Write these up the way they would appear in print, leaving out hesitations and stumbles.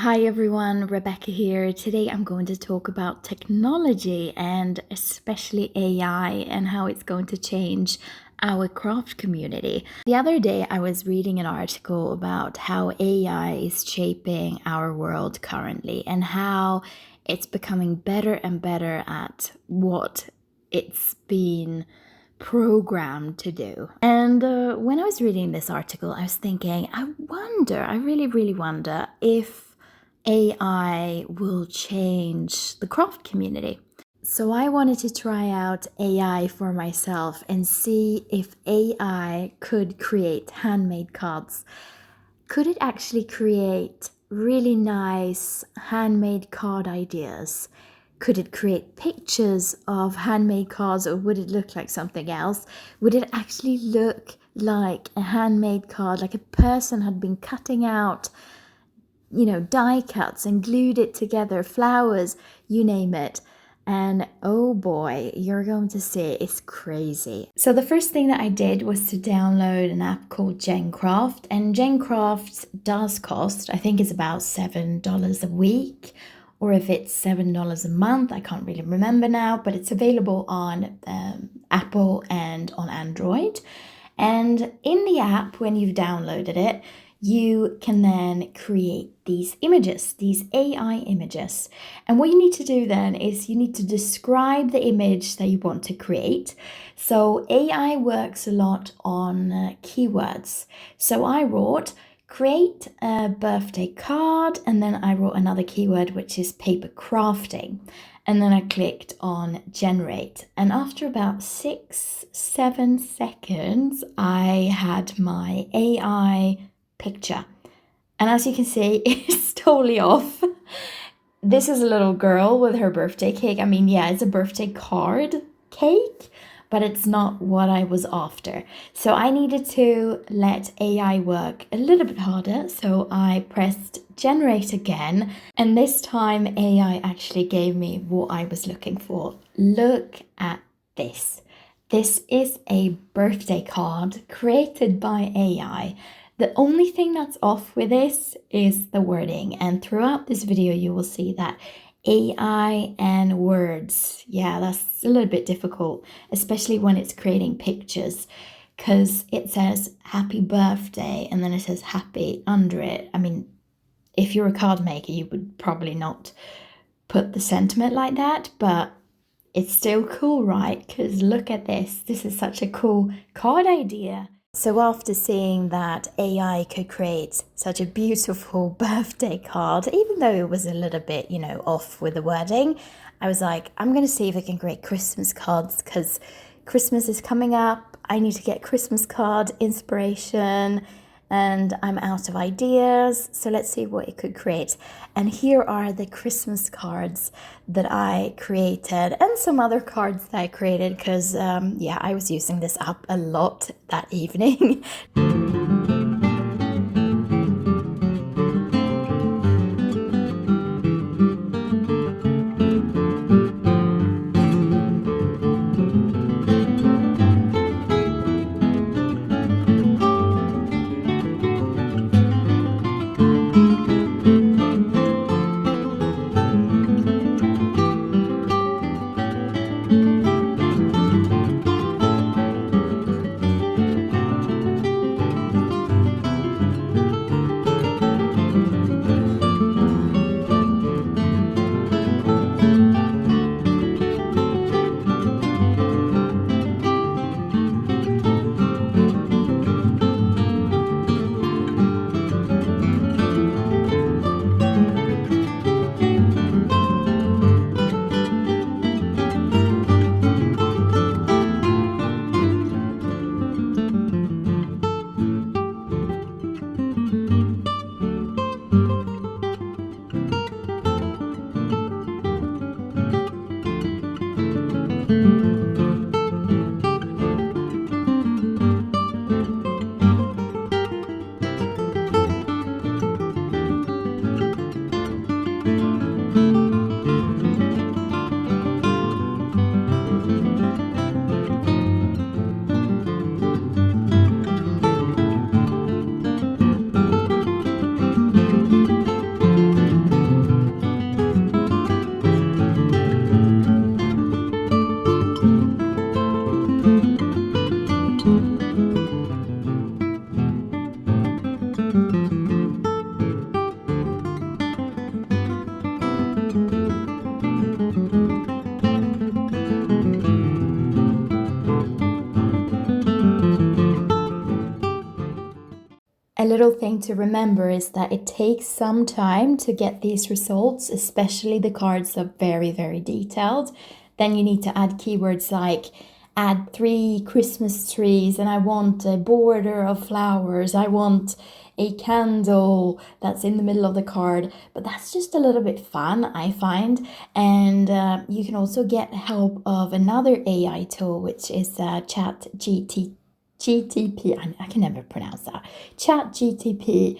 Hi everyone, Rebecca here. Today I'm going to talk about technology and especially AI and how it's going to change our craft community. The other day I was reading an article about how AI is shaping our world currently and how it's becoming better and better at what it's been programmed to do. And when I was reading this article, I was thinking, I really wonder if AI will change the craft community. So I wanted to try out AI for myself and see if AI could create handmade cards. Could it actually create really nice handmade card ideas? Could it create pictures of handmade cards, or would it look like something else? Would it actually look like a handmade card, like a person had been cutting out die cuts and glued it together, flowers, you name it. And oh boy, you're going to see it's crazy. So the first thing that I did was to download an app called Gencraft, and Gencraft does cost, I think it's about $7 a week, or if it's $7 a month, I can't really remember now, but it's available on Apple and on Android. And in the app, when you've downloaded it, you can then create these images, these AI images. And what you need to do then is you need to describe the image that you want to create. So AI works a lot on keywords. So I wrote, create a birthday card, and then I wrote another keyword, which is paper crafting. And then I clicked on generate. And after about 6-7 seconds, I had my AI picture. And as you can see, it's totally off. This is a little girl with her birthday cake. I mean, yeah, it's a birthday card cake, but it's not what I was after. So I needed to let AI work a little bit harder. So I pressed generate again. And this time AI actually gave me what I was looking for. Look at this. This is a birthday card created by AI. The only thing that's off with this is the wording. And throughout this video, you will see that AI and words, yeah, that's a little bit difficult, especially when it's creating pictures, because it says happy birthday and then it says happy under it. I mean, if you're a card maker, you would probably not put the sentiment like that, but it's still cool, right? Because look at this. This is such a cool card idea. So after seeing that AI could create such a beautiful birthday card, even though it was a little bit, off with the wording, I was like, I'm going to see if I can create Christmas cards because Christmas is coming up. I need to get Christmas card inspiration and I'm out of ideas. So let's see what it could create. And here are the Christmas cards that I created and some other cards that I created because, I was using this app a lot that evening. little thing to remember is that it takes some time to get these results, especially the cards that are very, very detailed. Then you need to add keywords like add 3 Christmas trees, and I want a border of flowers. I want a candle that's in the middle of the card. But that's just a little bit fun, I find. And you can also get help of another AI tool, which is I can never pronounce that. ChatGTP,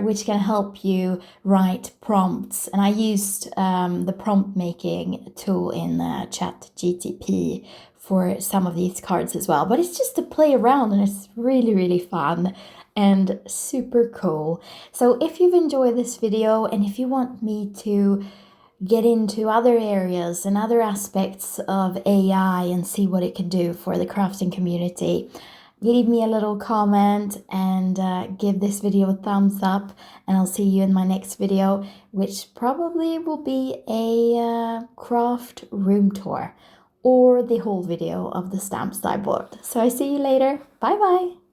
which can help you write prompts. And I used the prompt making tool in ChatGTP for some of these cards as well. But it's just to play around, and it's really, really fun and super cool. So if you've enjoyed this video, and if you want me to get into other areas and other aspects of AI and see what it can do for the crafting community, leave me a little comment and give this video a thumbs up, and I'll see you in my next video, which probably will be a craft room tour or the whole video of the stamps that I bought. So I see you later. Bye bye.